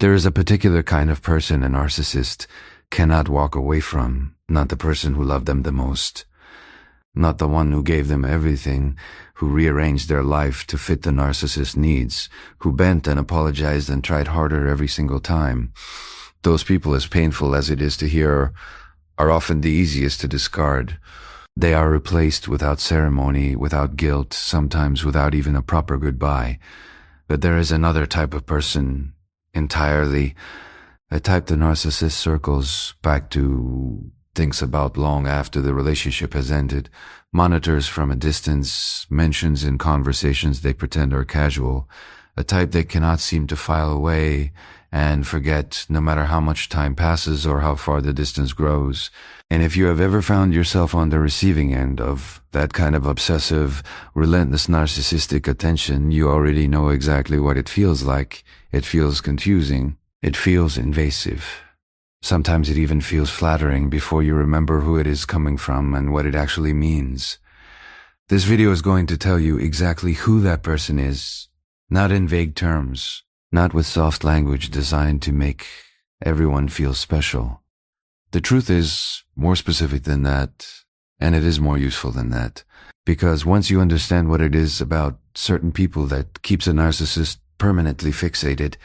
There is a particular kind of person a narcissist cannot walk away from, not the person who loved them the most, not the one who gave them everything, who rearranged their life to fit the narcissist's needs, who bent and apologized and tried harder every single time. Those people, as painful as it is to hear, are often the easiest to discard. They are replaced without ceremony, without guilt, sometimes without even a proper goodbye. But there is another type of person, entirely, a type the narcissist circles back to, thinks about long after the relationship has ended, monitors from a distance, mentions in conversations they pretend are casual, a type they cannot seem to file away and forget no matter how much time passes or how far the distance grows. And if you have ever found yourself on the receiving end of that kind of obsessive, relentless narcissistic attention, you already know exactly what it feels like. It feels confusing. It feels invasive. Sometimes it even feels flattering before you remember who it is coming from and what it actually means. This video is going to tell you exactly who that person is, not in vague terms, not with soft language designed to make everyone feel special. The truth is more specific than that, and it is more useful than that, because once you understand what it is about certain people that keeps a narcissist permanently fixated,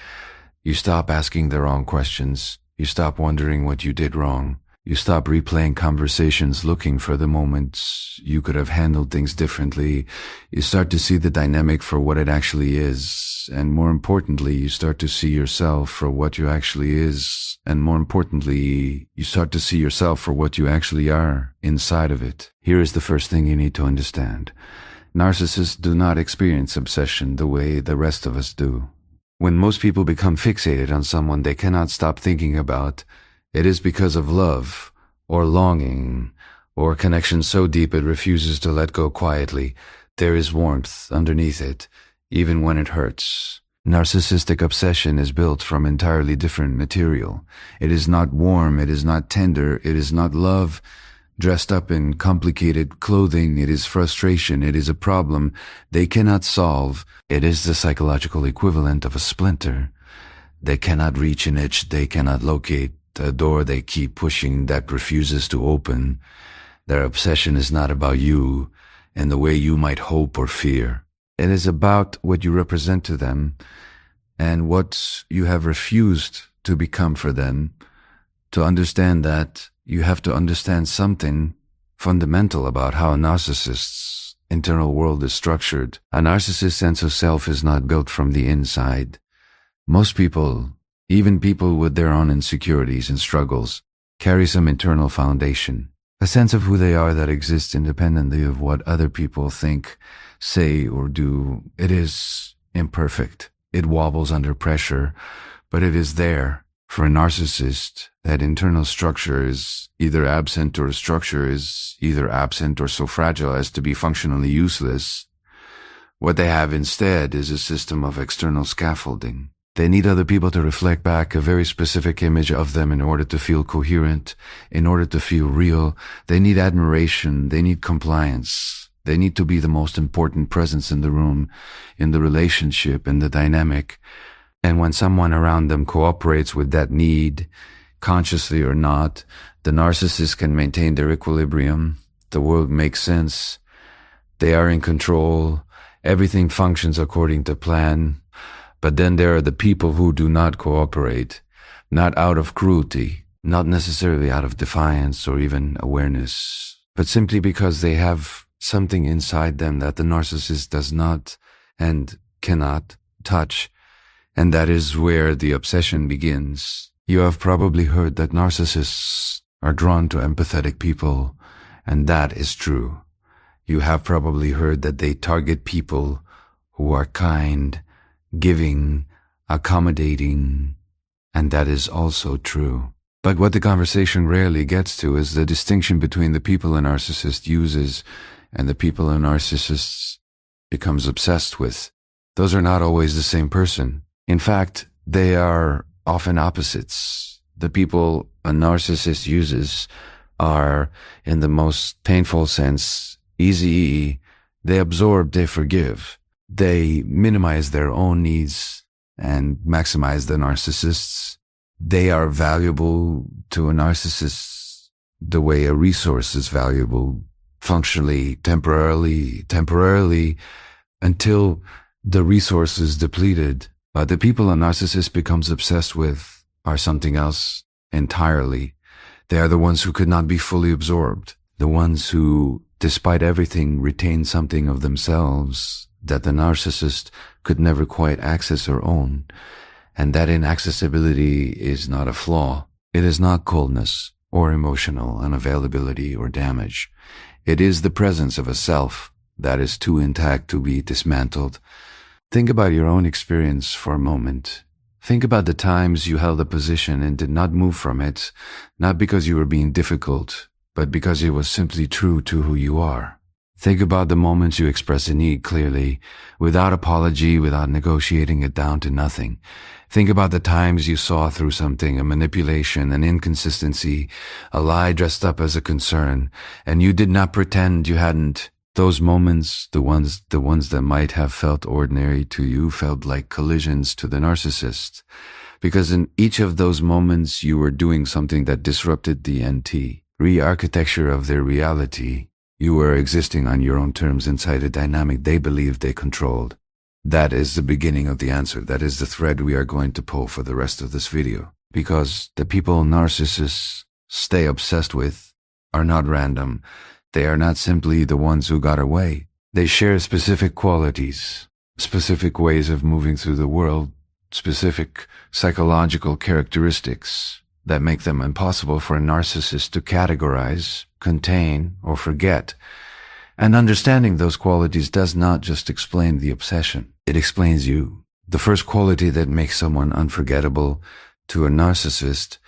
you stop asking the wrong questions. You stop wondering what you did wrong. You stop replaying conversations looking for the moments you could have handled things differently. You start to see the dynamic for what it actually is. And more importantly, you start to see yourself for what you actually is. And more importantly, you start to see yourself for what you actually are inside of it. Here is the first thing you need to understand. Narcissists do not experience obsession the way the rest of us do. When most people become fixated on someone they cannot stop thinking about, it is because of love, or longing, or connection so deep it refuses to let go quietly. There is warmth underneath it, even when it hurts. Narcissistic obsession is built from entirely different material. It is not warm, it is not tender, it is not love dressed up in complicated clothing. It is frustration, it is a problem they cannot solve. It is the psychological equivalent of a splinter. They cannot reach an itch they cannot locate, a door they keep pushing that refuses to open. Their obsession is not about you in the way you might hope or fear. It is about what you represent to them and what you have refused to become for them. To understand that, you have to understand something fundamental about how a narcissist's internal world is structured. A narcissist's sense of self is not built from the inside. Most people, even people with their own insecurities and struggles, carry some internal foundation, a sense of who they are that exists independently of what other people think, say, or do. It is imperfect. It wobbles under pressure, but it is there. For a narcissist, that internal structure is either absent, or a structure is either absent or so fragile as to be functionally useless. What they have instead is a system of external scaffolding. They need other people to reflect back a very specific image of them in order to feel coherent, in order to feel real. They need admiration, they need compliance. They need to be the most important presence in the room, in the relationship, in the dynamic. And when someone around them cooperates with that need, consciously or not, the narcissist can maintain their equilibrium. The world makes sense. They are in control. Everything functions according to plan. But then there are the people who do not cooperate, not out of cruelty, not necessarily out of defiance or even awareness, but simply because they have something inside them that the narcissist does not and cannot touch. And that is where the obsession begins. You have probably heard that narcissists are drawn to empathetic people, and that is true. You have probably heard that they target people who are kind, giving, accommodating, and that is also true. But what the conversation rarely gets to is the distinction between the people a narcissist uses and the people a narcissist becomes obsessed with. Those are not always the same person. In fact, they are often opposites. The people a narcissist uses are, in the most painful sense, easy. They absorb, they forgive. They minimize their own needs, and maximize the narcissists. They are valuable to a narcissist the way a resource is valuable, functionally, temporarily, until the resource is depleted. But the people a narcissist becomes obsessed with are something else entirely. They are the ones who could not be fully absorbed, the ones who, despite everything, retain something of themselves that the narcissist could never quite access or own. And that inaccessibility is not a flaw. It is not coldness or emotional unavailability or damage. It is the presence of a self that is too intact to be dismantled. Think about your own experience for a moment. Think about the times you held a position and did not move from it, not because you were being difficult, but because it was simply true to who you are. Think about the moments you expressed a need clearly, without apology, without negotiating it down to nothing. Think about the times you saw through something, a manipulation, an inconsistency, a lie dressed up as a concern, and you did not pretend you hadn't. Those moments, the ones that might have felt ordinary to you, felt like collisions to the narcissist. Because in each of those moments, you were doing something that disrupted the re-architecture of their reality. You were existing on your own terms inside a dynamic they believed they controlled. That is the beginning of the answer. That is the thread we are going to pull for the rest of this video. Because the people narcissists stay obsessed with are not random. They are not simply the ones who got away. They share specific qualities, specific ways of moving through the world, specific psychological characteristics that make them impossible for a narcissist to categorize, contain, or forget. And understanding those qualities does not just explain the obsession. It explains you. The first quality that makes someone unforgettable to a narcissist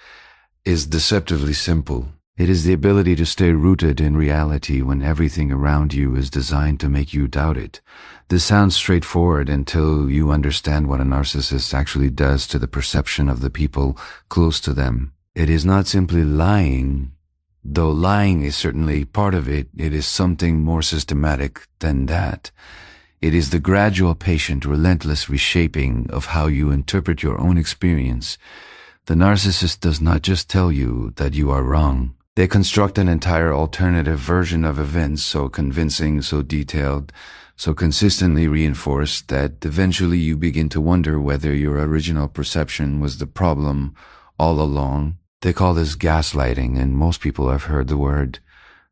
is deceptively simple. It is the ability to stay rooted in reality when everything around you is designed to make you doubt it. This sounds straightforward until you understand what a narcissist actually does to the perception of the people close to them. It is not simply lying. Though lying is certainly part of it, it is something more systematic than that. It is the gradual, patient, relentless reshaping of how you interpret your own experience. The narcissist does not just tell you that you are wrong. They construct an entire alternative version of events so convincing, so detailed, so consistently reinforced that eventually you begin to wonder whether your original perception was the problem all along. They call this gaslighting, and most people have heard the word.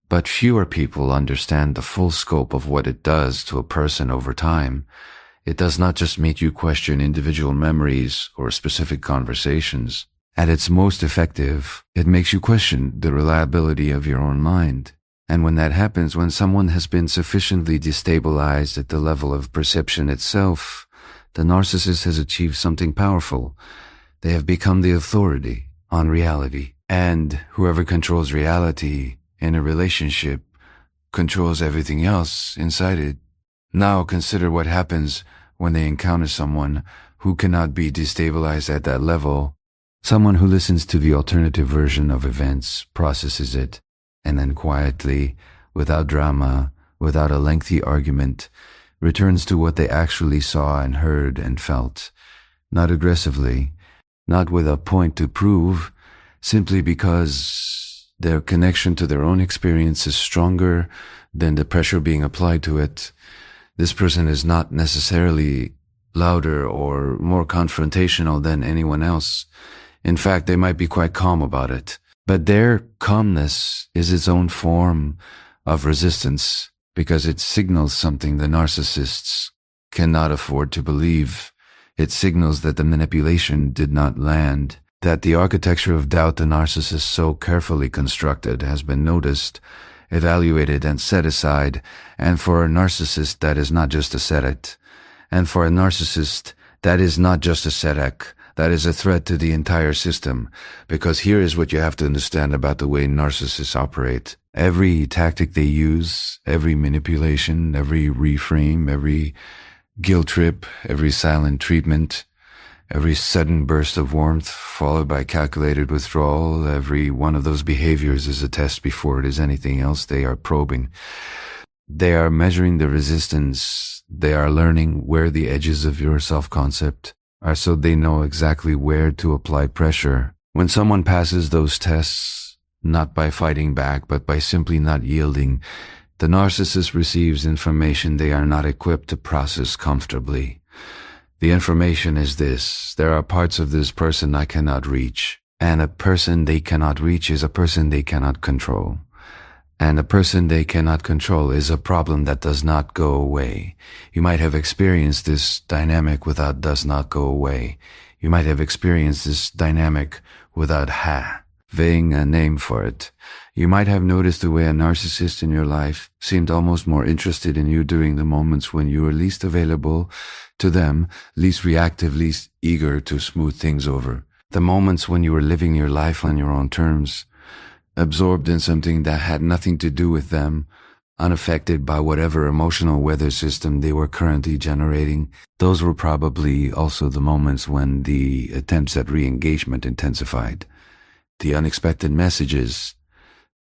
But fewer people understand the full scope of what it does to a person over time. It does not just make you question individual memories or specific conversations. At its most effective, it makes you question the reliability of your own mind. And when that happens, when someone has been sufficiently destabilized at the level of perception itself, the narcissist has achieved something powerful. They have become the authority on reality. And whoever controls reality in a relationship controls everything else inside it. Now consider what happens when they encounter someone who cannot be destabilized at that level. Someone who listens to the alternative version of events, processes it, and then quietly, without drama, without a lengthy argument, returns to what they actually saw and heard and felt. Not aggressively, not with a point to prove, simply because their connection to their own experience is stronger than the pressure being applied to it. This person is not necessarily louder or more confrontational than anyone else. In fact, they might be quite calm about it. But their calmness is its own form of resistance because it signals something the narcissists cannot afford to believe. It signals that the manipulation did not land, that the architecture of doubt the narcissist so carefully constructed has been noticed, evaluated, and set aside. And for a narcissist, that is not just a set-it. And for a narcissist, that is not just a set-ek. That is a threat to the entire system, because here is what you have to understand about the way narcissists operate. Every tactic they use, every manipulation, every reframe, every guilt trip, every silent treatment, every sudden burst of warmth followed by calculated withdrawal, every one of those behaviors is a test before it is anything else. They are probing. They are measuring the resistance. They are learning where the edges of your self-concept are so they know exactly where to apply pressure. When someone passes those tests, not by fighting back, but by simply not yielding, the narcissist receives information they are not equipped to process comfortably. The information is this: there are parts of this person I cannot reach, and a person they cannot reach is a person they cannot control. And a person they cannot control is a problem that does not go away. You might have experienced this dynamic without does not go away. You might have experienced this dynamic without having a name for it. You might have noticed the way a narcissist in your life seemed almost more interested in you during the moments when you were least available to them, least reactive, least eager to smooth things over. The moments when you were living your life on your own terms, absorbed in something that had nothing to do with them, unaffected by whatever emotional weather system they were currently generating. Those were probably also the moments when the attempts at re-engagement intensified. The unexpected messages,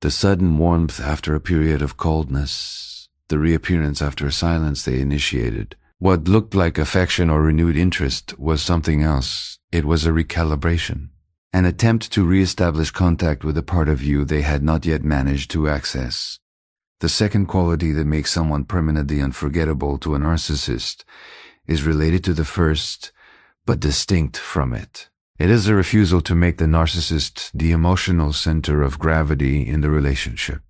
the sudden warmth after a period of coldness, the reappearance after a silence they initiated. What looked like affection or renewed interest was something else. It was a recalibration, an attempt to re-establish contact with a part of you they had not yet managed to access. The second quality that makes someone permanently unforgettable to a narcissist is related to the first, but distinct from it. It is a refusal to make the narcissist the emotional center of gravity in the relationship.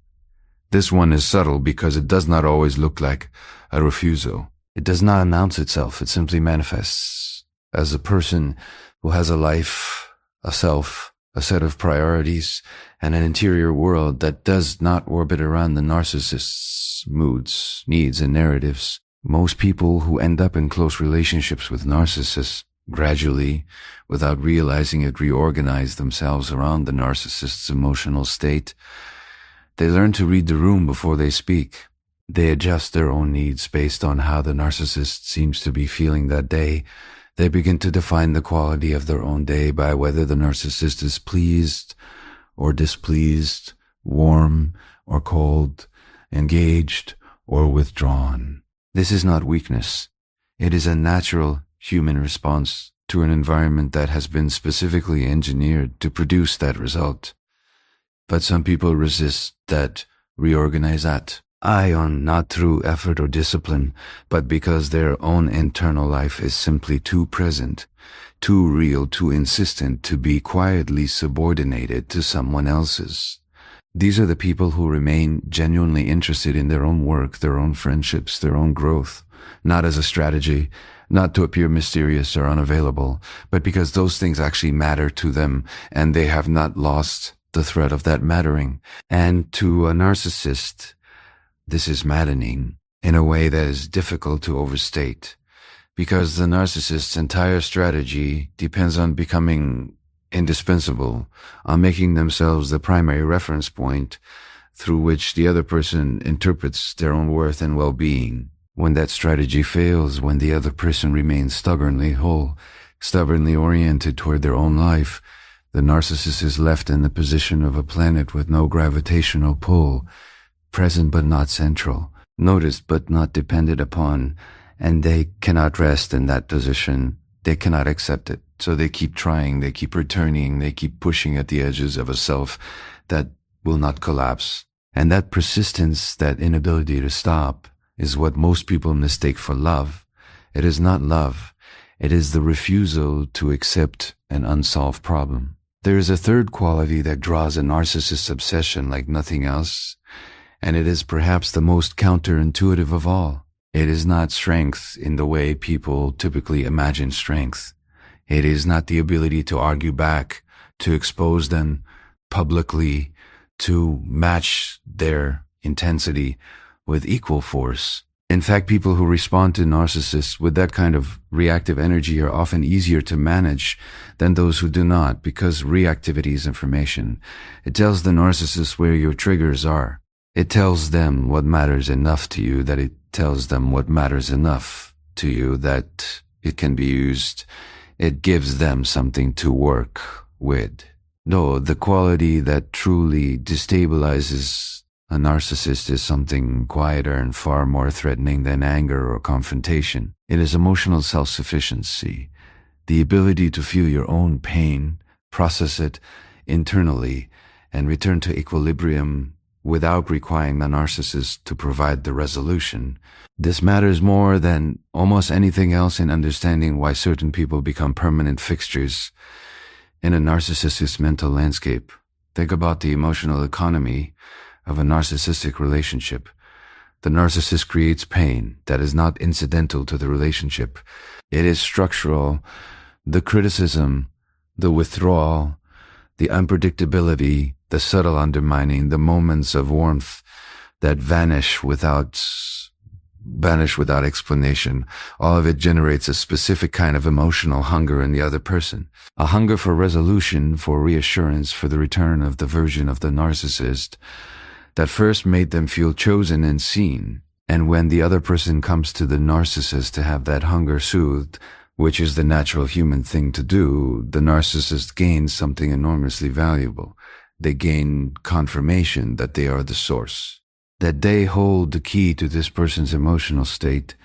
This one is subtle because it does not always look like a refusal. It does not announce itself. It simply manifests as a person who has a life, a self, a set of priorities, and an interior world that does not orbit around the narcissist's moods, needs, and narratives. Most people who end up in close relationships with narcissists gradually, without realizing it, reorganize themselves around the narcissist's emotional state. They learn to read the room before they speak. They adjust their own needs based on how the narcissist seems to be feeling that day. They begin to define the quality of their own day by whether the narcissist is pleased or displeased, warm or cold, engaged or withdrawn. This is not weakness. It is a natural human response to an environment that has been specifically engineered to produce that result. But some people resist that, reorganize that ion, not through effort or discipline, but because their own internal life is simply too present, too real, too insistent to be quietly subordinated to someone else's. These are the people who remain genuinely interested in their own work, their own friendships, their own growth, not as a strategy, not to appear mysterious or unavailable, but because those things actually matter to them and they have not lost the thread of that mattering. And to a narcissist, this is maddening in a way that is difficult to overstate, because the narcissist's entire strategy depends on becoming indispensable, on making themselves the primary reference point through which the other person interprets their own worth and well-being. When that strategy fails, when the other person remains stubbornly whole, stubbornly oriented toward their own life, the narcissist is left in the position of a planet with no gravitational pull, present but not central, noticed but not depended upon, and they cannot rest in that position. They cannot accept it. So they keep trying, they keep returning, they keep pushing at the edges of a self that will not collapse. And that persistence, that inability to stop, is what most people mistake for love. It is not love. It is the refusal to accept an unsolved problem. There is a third quality that draws a narcissist's obsession like nothing else, and it is perhaps the most counterintuitive of all. It is not strength in the way people typically imagine strength. It is not the ability to argue back, to expose them publicly, to match their intensity with equal force. In fact, people who respond to narcissists with that kind of reactive energy are often easier to manage than those who do not, because reactivity is information. It tells the narcissist where your triggers are. It tells them what matters enough to you, that it tells them what matters enough to you that it can be used. It gives them something to work with. No, the quality that truly destabilizes a narcissist is something quieter and far more threatening than anger or confrontation. It is emotional self-sufficiency. the ability to feel your own pain, process it internally, and return to equilibrium without requiring the narcissist to provide the resolution. This matters more than almost anything else in understanding why certain people become permanent fixtures in a narcissist's mental landscape. Think about the emotional economy of a narcissistic relationship. The narcissist creates pain that is not incidental to the relationship. It is structural. The criticism, the withdrawal, the unpredictability, the subtle undermining, the moments of warmth that vanish without explanation, all of it generates a specific kind of emotional hunger in the other person. A hunger for resolution, for reassurance, for the return of the version of the narcissist that first made them feel chosen and seen. And when the other person comes to the narcissist to have that hunger soothed, which is the natural human thing to do, the narcissist gains something enormously valuable. They gain confirmation that they are the source, that they hold the key to this person's emotional state,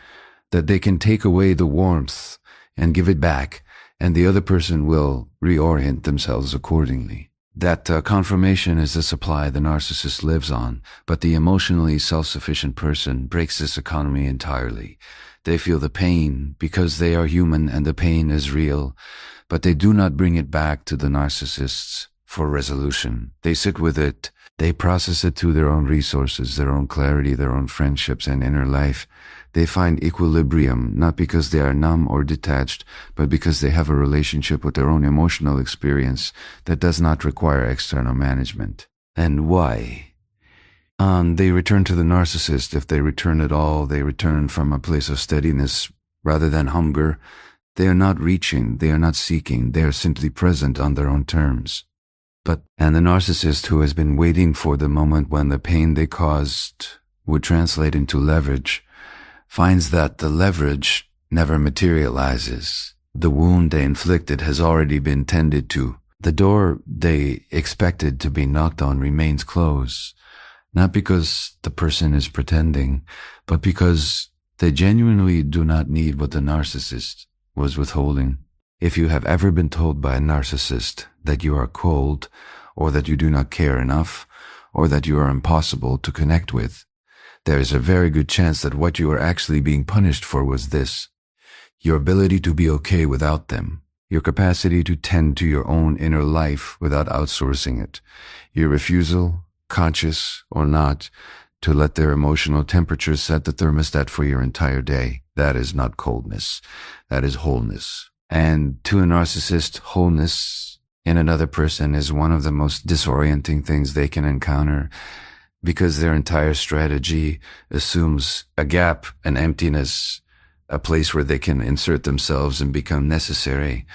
that they can take away the warmth and give it back, and the other person will reorient themselves accordingly. That confirmation is the supply the narcissist lives on, but the emotionally self-sufficient person breaks this economy entirely. They feel the pain because they are human and the pain is real, but they do not bring it back to the narcissists for resolution. They sit with it. They process it through their own resources, their own clarity, their own friendships and inner life. They find equilibrium, not because they are numb or detached, but because they have a relationship with their own emotional experience that does not require external management. And why? They return to the narcissist. If they return at all, they return from a place of steadiness rather than hunger. They are not reaching, they are not seeking, they are simply present on their own terms. And the narcissist who has been waiting for the moment when the pain they caused would translate into leverage finds that the leverage never materializes. The wound they inflicted has already been tended to. The door they expected to be knocked on remains closed, not because the person is pretending, but because they genuinely do not need what the narcissist was withholding. If you have ever been told by a narcissist that you are cold, or that you do not care enough, or that you are impossible to connect with, there is a very good chance that what you are actually being punished for was this: your ability to be okay without them, your capacity to tend to your own inner life without outsourcing it, your refusal, conscious or not, to let their emotional temperature set the thermostat for your entire day. That is not coldness. That is wholeness. And to a narcissist, wholeness in another person is one of the most disorienting things they can encounter, because their entire strategy assumes a gap, an emptiness, a place where they can insert themselves and become necessary.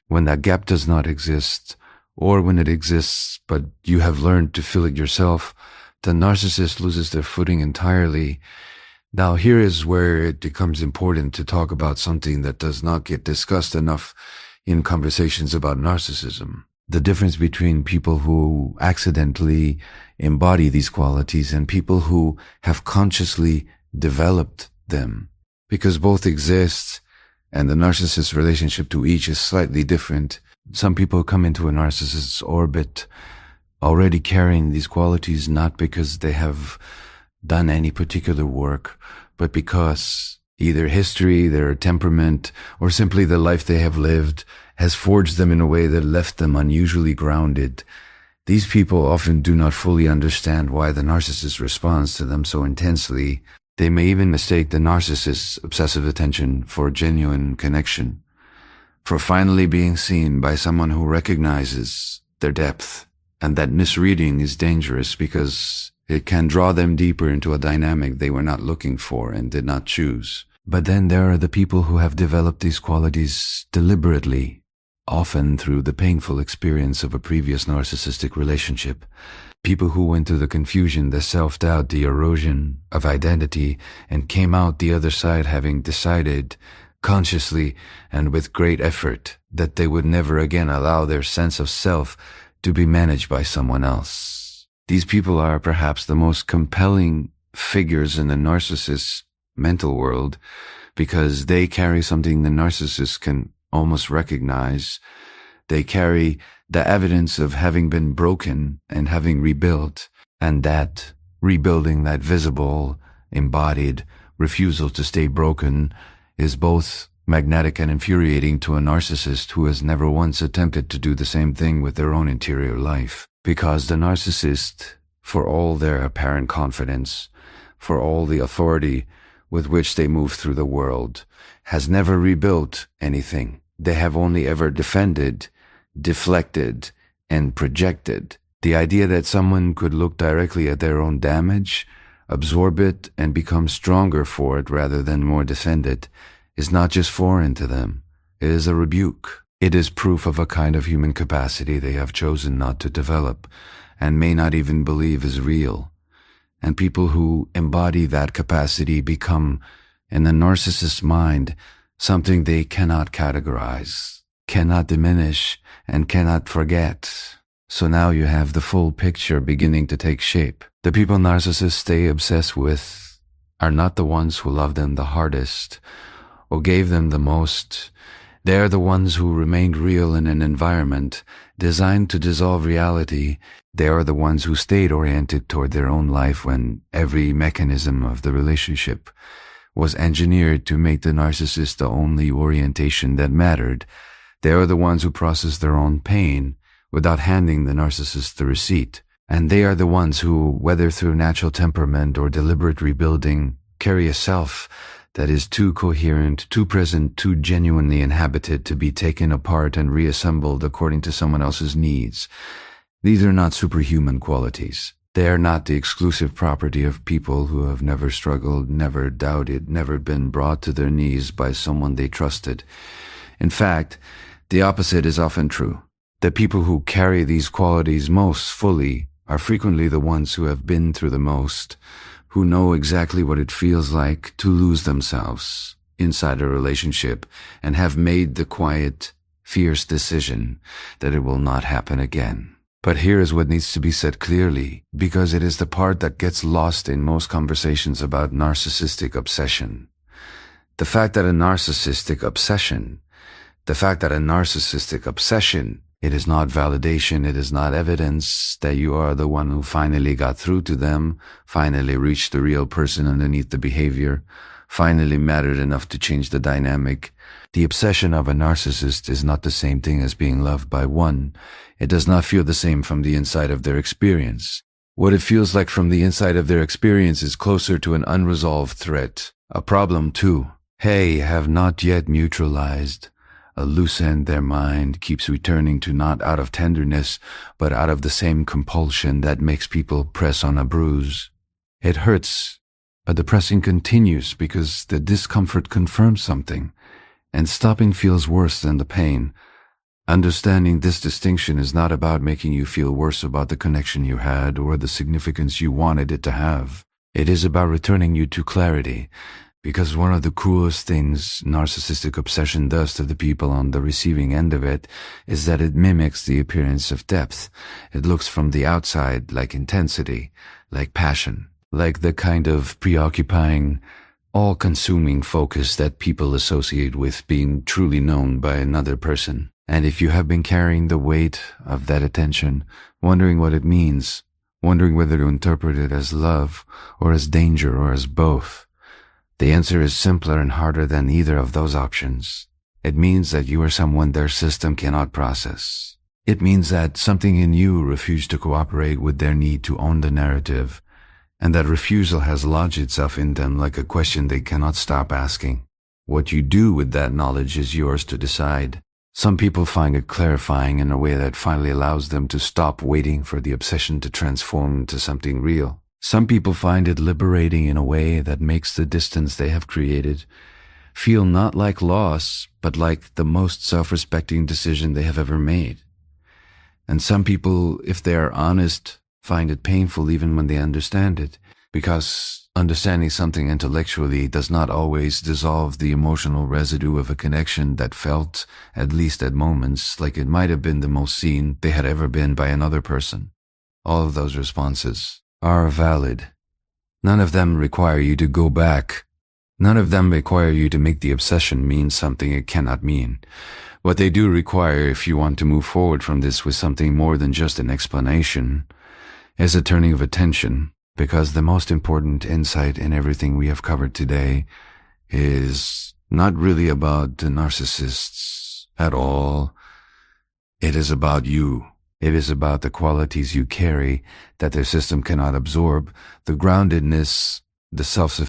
When that gap does not exist, or when it exists but you have learned to fill it yourself, the narcissist loses their footing entirely. Now, here is where it becomes important to talk about something that does not get discussed enough in conversations about narcissism. The difference between people who accidentally embody these qualities and people who have consciously developed them. Because both exist, and the narcissist's relationship to each is slightly different. Some people come into a narcissist's orbit already carrying these qualities, not because they have done any particular work, but because either history, their temperament, or simply the life they have lived has forged them in a way that left them unusually grounded. These people often do not fully understand why the narcissist responds to them so intensely. They may even mistake the narcissist's obsessive attention for genuine connection, for finally being seen by someone who recognizes their depth. And that misreading is dangerous because it can draw them deeper into a dynamic they were not looking for and did not choose. But then there are the people who have developed these qualities deliberately, often through the painful experience of a previous narcissistic relationship. People who went through the confusion, the self-doubt, the erosion of identity, and came out the other side having decided, consciously and with great effort, that they would never again allow their sense of self to be managed by someone else. These people are perhaps the most compelling figures in the narcissist's mental world, because they carry something the narcissist can almost recognize. They carry the evidence of having been broken and having rebuilt, and that rebuilding, that visible, embodied refusal to stay broken, is both magnetic and infuriating to a narcissist who has never once attempted to do the same thing with their own interior life. Because the narcissist, for all their apparent confidence, for all the authority with which they move through the world, has never rebuilt anything. They have only ever defended, deflected, and projected. The idea that someone could look directly at their own damage, absorb it, and become stronger for it rather than more defend it, is not just foreign to them. It is a rebuke. It is proof of a kind of human capacity they have chosen not to develop, and may not even believe is real. And people who embody that capacity become, in the narcissist's mind, something they cannot categorize, cannot diminish, and cannot forget. So now you have the full picture beginning to take shape. The people narcissists stay obsessed with are not the ones who love them the hardest or gave them the most. They are the ones who remained real in an environment designed to dissolve reality. They are the ones who stayed oriented toward their own life when every mechanism of the relationship was engineered to make the narcissist the only orientation that mattered. They are the ones who process their own pain without handing the narcissist the receipt. And they are the ones who, whether through natural temperament or deliberate rebuilding, carry a self that is too coherent, too present, too genuinely inhabited to be taken apart and reassembled according to someone else's needs. These are not superhuman qualities. They are not the exclusive property of people who have never struggled, never doubted, never been brought to their knees by someone they trusted. In fact, the opposite is often true. The people who carry these qualities most fully are frequently the ones who have been through the most, who know exactly what it feels like to lose themselves inside a relationship and have made the quiet, fierce decision that it will not happen again. But here is what needs to be said clearly, because it is the part that gets lost in most conversations about narcissistic obsession. The fact that a narcissistic obsession, it is not validation, it is not evidence that you are the one who finally got through to them, finally reached the real person underneath the behavior, finally mattered enough to change the dynamic. The obsession of a narcissist is not the same thing as being loved by one. It does not feel the same from the inside of their experience. What it feels like from the inside of their experience is closer to an unresolved threat, a problem too. Have not yet neutralized. A loose end their mind keeps returning to, not out of tenderness, but out of the same compulsion that makes people press on a bruise. It hurts, but the pressing continues because the discomfort confirms something, and stopping feels worse than the pain. Understanding this distinction is not about making you feel worse about the connection you had or the significance you wanted it to have. It is about returning you to clarity. Because one of the cruelest things narcissistic obsession does to the people on the receiving end of it is that it mimics the appearance of depth. It looks from the outside like intensity, like passion, like the kind of preoccupying, all-consuming focus that people associate with being truly known by another person. And if you have been carrying the weight of that attention, wondering what it means, wondering whether to interpret it as love or as danger or as both, the answer is simpler and harder than either of those options. It means that you are someone their system cannot process. It means that something in you refused to cooperate with their need to own the narrative, and that refusal has lodged itself in them like a question they cannot stop asking. What you do with that knowledge is yours to decide. Some people find it clarifying in a way that finally allows them to stop waiting for the obsession to transform into something real. Some people find it liberating in a way that makes the distance they have created feel not like loss, but like the most self-respecting decision they have ever made. And some people, if they are honest, find it painful even when they understand it, because understanding something intellectually does not always dissolve the emotional residue of a connection that felt, at least at moments, like it might have been the most seen they had ever been by another person. All of those responses are valid. None of them require you to go back. None of them require you to make the obsession mean something it cannot mean. What they do require, if you want to move forward from this with something more than just an explanation, is a turning of attention, because the most important insight in everything we have covered today is not really about the narcissists at all. It is about you. It is about the qualities you carry that their system cannot absorb, the groundedness, the self-sufficiency,